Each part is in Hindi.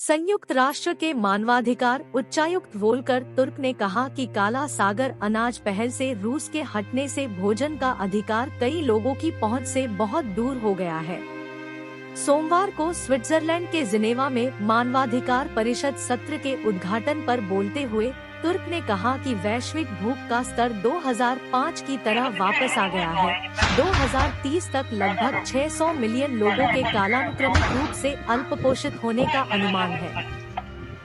संयुक्त राष्ट्र के मानवाधिकार उच्चायुक्त वोल्कर तुर्क ने कहा कि काला सागर अनाज पहल से रूस के हटने से भोजन का अधिकार कई लोगों की पहुंच से बहुत दूर हो गया है। सोमवार को स्विट्जरलैंड के जिनेवा में मानवाधिकार परिषद सत्र के उद्घाटन पर बोलते हुए तुर्क ने कहा कि वैश्विक भूख का स्तर 2005 की तरह वापस आ गया है। 2030 तक लगभग 600 मिलियन लोगों के कालानुक्रमिक रूप से अल्पपोषित होने का अनुमान है।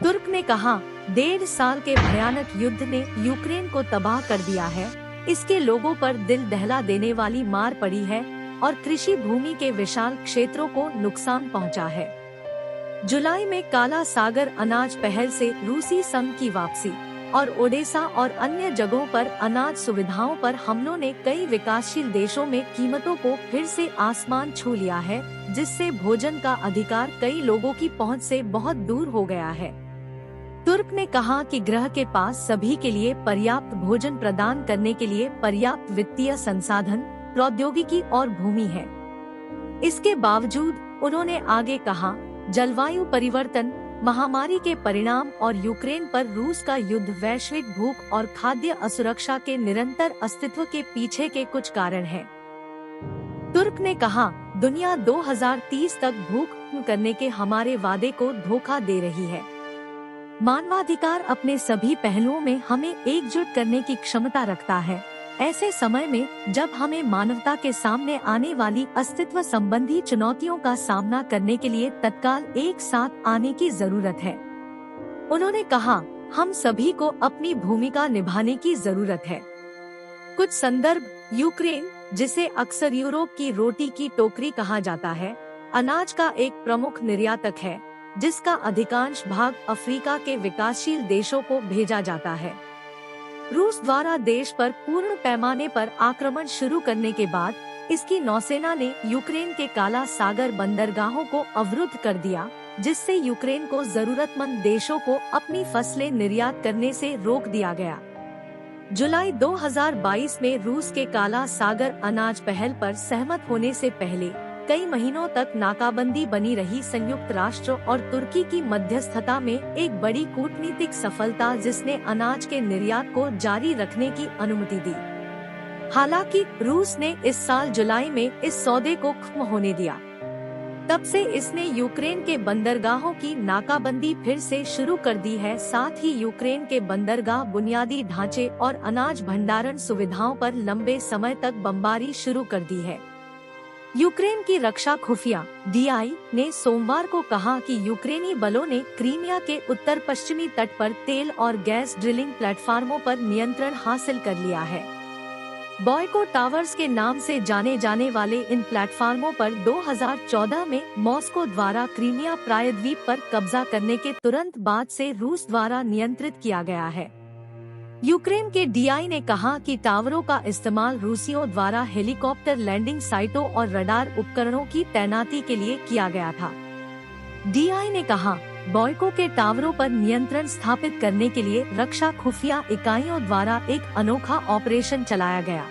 तुर्क ने कहा, 1.5 साल के भयानक युद्ध ने यूक्रेन को तबाह कर दिया है। इसके लोगों पर दिल दहला देने वाली मार पड़ी है और कृषि भूमि के विशाल क्षेत्रों को नुकसान पहुंचा है। जुलाई में काला सागर अनाज पहल से रूसी संघ की वापसी और ओडेसा और अन्य जगहों पर अनाज सुविधाओं पर हमलों ने कई विकासशील देशों में कीमतों को फिर से आसमान छू लिया है, जिससे भोजन का अधिकार कई लोगों की पहुंच से बहुत दूर हो गया है। तुर्क ने कहा कि ग्रह के पास सभी के लिए पर्याप्त भोजन प्रदान करने के लिए पर्याप्त वित्तीय संसाधन, प्रौद्योगिकी और भूमि है। इसके बावजूद उन्होंने आगे कहा, जलवायु परिवर्तन, महामारी के परिणाम और यूक्रेन पर रूस का युद्ध वैश्विक भूख और खाद्य असुरक्षा के निरंतर अस्तित्व के पीछे के कुछ कारण हैं। तुर्क ने कहा, दुनिया 2030 तक भूख कम करने के हमारे वादे को धोखा दे रही है। मानवाधिकार अपने सभी पहलुओं में हमें एकजुट करने की क्षमता रखता है। ऐसे समय में जब हमें मानवता के सामने आने वाली अस्तित्व संबंधी चुनौतियों का सामना करने के लिए तत्काल एक साथ आने की जरूरत है। उन्होंने कहा, हम सभी को अपनी भूमिका निभाने की जरूरत है। कुछ संदर्भ, यूक्रेन, जिसे अक्सर यूरोप की रोटी की टोकरी कहा जाता है, अनाज का एक प्रमुख निर्यातक है, जिसका अधिकांश भाग अफ्रीका के विकासशील देशों को भेजा जाता है। रूस द्वारा देश पर पूर्ण पैमाने पर आक्रमण शुरू करने के बाद इसकी नौसेना ने यूक्रेन के काला सागर बंदरगाहों को अवरुद्ध कर दिया, जिससे यूक्रेन को जरूरतमंद देशों को अपनी फसलें निर्यात करने से रोक दिया गया। जुलाई 2022 में रूस के काला सागर अनाज पहल पर सहमत होने से पहले कई महीनों तक नाकाबंदी बनी रही संयुक्त राष्ट्र और तुर्की की मध्यस्थता में एक बड़ी कूटनीतिक सफलता, जिसने अनाज के निर्यात को जारी रखने की अनुमति दी। हालांकि रूस ने इस साल जुलाई में इस सौदे को खत्म होने दिया। तब से इसने यूक्रेन के बंदरगाहों की नाकाबंदी फिर से शुरू कर दी है। साथ ही यूक्रेन के बंदरगाह बुनियादी ढांचे और अनाज भंडारण सुविधाओं पर लंबे समय तक बमबारी शुरू कर दी है। यूक्रेन की रक्षा खुफिया DI ने सोमवार को कहा कि यूक्रेनी बलों ने क्रीमिया के उत्तर पश्चिमी तट पर तेल और गैस ड्रिलिंग प्लेटफार्मों पर नियंत्रण हासिल कर लिया है। बॉयको टावर्स के नाम से जाने जाने वाले इन प्लेटफार्मों पर 2014 में मॉस्को द्वारा क्रीमिया प्रायद्वीप पर कब्जा करने के तुरंत बाद से रूस द्वारा नियंत्रित किया गया है। यूक्रेन के DI ने कहा कि टावरों का इस्तेमाल रूसियों द्वारा हेलीकॉप्टर लैंडिंग साइटों और रडार उपकरणों की तैनाती के लिए किया गया था। DI ने कहा, बॉयको के टावरों पर नियंत्रण स्थापित करने के लिए रक्षा खुफिया इकाइयों द्वारा एक अनोखा ऑपरेशन चलाया गया।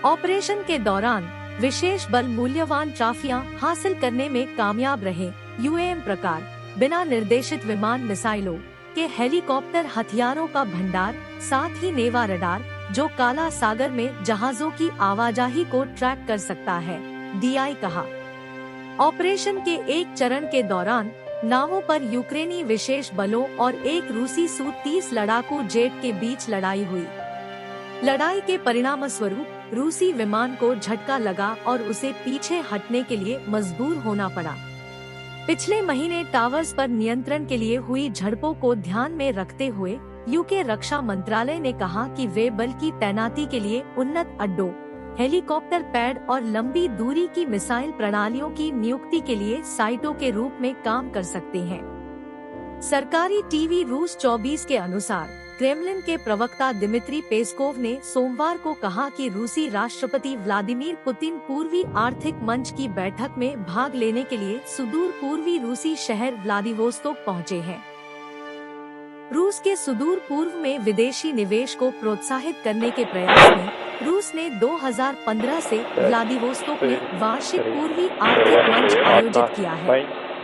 ऑपरेशन के दौरान विशेष बल मूल्यवान ट्राफियां हासिल करने में कामयाब रहे। UAM प्रकार, बिना निर्देशित विमान मिसाइलों के हेलीकॉप्टर हथियारों का भंडार, साथ ही नेवा रडार, जो काला सागर में जहाजों की आवाजाही को ट्रैक कर सकता है, DI कहा। ऑपरेशन के एक चरण के दौरान नावों पर यूक्रेनी विशेष बलों और एक रूसी Su-30 लड़ाकू जेट के बीच लड़ाई हुई। लड़ाई के परिणामस्वरूप रूसी विमान को झटका लगा और उसे पीछे हटने के लिए मजबूर होना पड़ा। पिछले महीने टावर्स पर नियंत्रण के लिए हुई झड़पों को ध्यान में रखते हुए यूके रक्षा मंत्रालय ने कहा कि वे बल की तैनाती के लिए उन्नत अड्डों, हेलीकॉप्टर पैड और लंबी दूरी की मिसाइल प्रणालियों की नियुक्ति के लिए साइटों के रूप में काम कर सकते हैं। सरकारी टीवी रूस 24 के अनुसार क्रेमलिन के प्रवक्ता दिमित्री पेस्कोव ने सोमवार को कहा कि रूसी राष्ट्रपति व्लादिमीर पुतिन पूर्वी आर्थिक मंच की बैठक में भाग लेने के लिए सुदूर पूर्वी रूसी शहर व्लादिवोस्तोक पहुंचे हैं। रूस के सुदूर पूर्व में विदेशी निवेश को प्रोत्साहित करने के प्रयास में रूस ने 2015 से व्लादिवोस्तोक में वार्षिक पूर्वी आर्थिक मंच आयोजित किया है।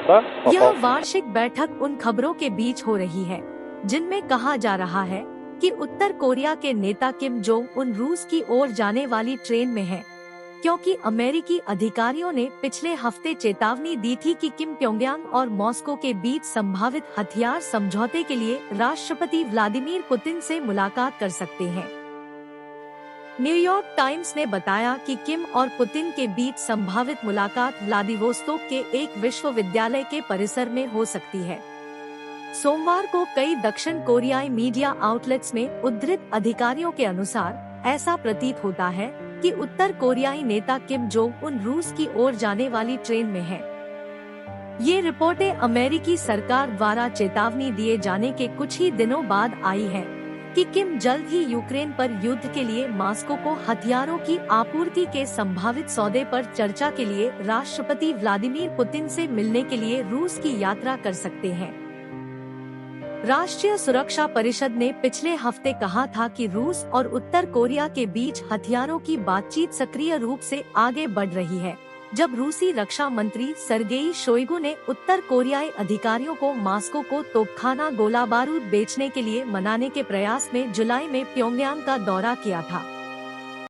यह वार्षिक बैठक उन खबरों के बीच हो रही है जिनमें कहा जा रहा है कि उत्तर कोरिया के नेता किम जोंग उन रूस की ओर जाने वाली ट्रेन में हैं, क्योंकि अमेरिकी अधिकारियों ने पिछले हफ्ते चेतावनी दी थी कि किम प्योंगयांग और मॉस्को के बीच संभावित हथियार समझौते के लिए राष्ट्रपति व्लादिमीर पुतिन से मुलाकात कर सकते हैं। न्यूयॉर्क टाइम्स ने बताया कि किम और पुतिन के बीच संभावित मुलाकात व्लादिवोस्तोक के एक विश्वविद्यालय के परिसर में हो सकती है। सोमवार को कई दक्षिण कोरियाई मीडिया आउटलेट्स में उद्धृत अधिकारियों के अनुसार ऐसा प्रतीत होता है कि उत्तर कोरियाई नेता किम जोंग उन रूस की ओर जाने वाली ट्रेन में हैं। ये रिपोर्टें अमेरिकी सरकार द्वारा चेतावनी दिए जाने के कुछ ही दिनों बाद आई है कि किम जल्द ही यूक्रेन पर युद्ध के लिए मॉस्को को हथियारों की आपूर्ति के संभावित सौदे पर चर्चा के लिए राष्ट्रपति व्लादिमीर पुतिन से मिलने के लिए रूस की यात्रा कर सकते हैं। राष्ट्रीय सुरक्षा परिषद ने पिछले हफ्ते कहा था कि रूस और उत्तर कोरिया के बीच हथियारों की बातचीत सक्रिय रूप से आगे बढ़ रही है, जब रूसी रक्षा मंत्री सर्गेई शोइगु ने उत्तर कोरियाई अधिकारियों को मॉस्को को तोपखाना गोला बारूद बेचने के लिए मनाने के प्रयास में जुलाई में प्योंगयांग का दौरा किया था।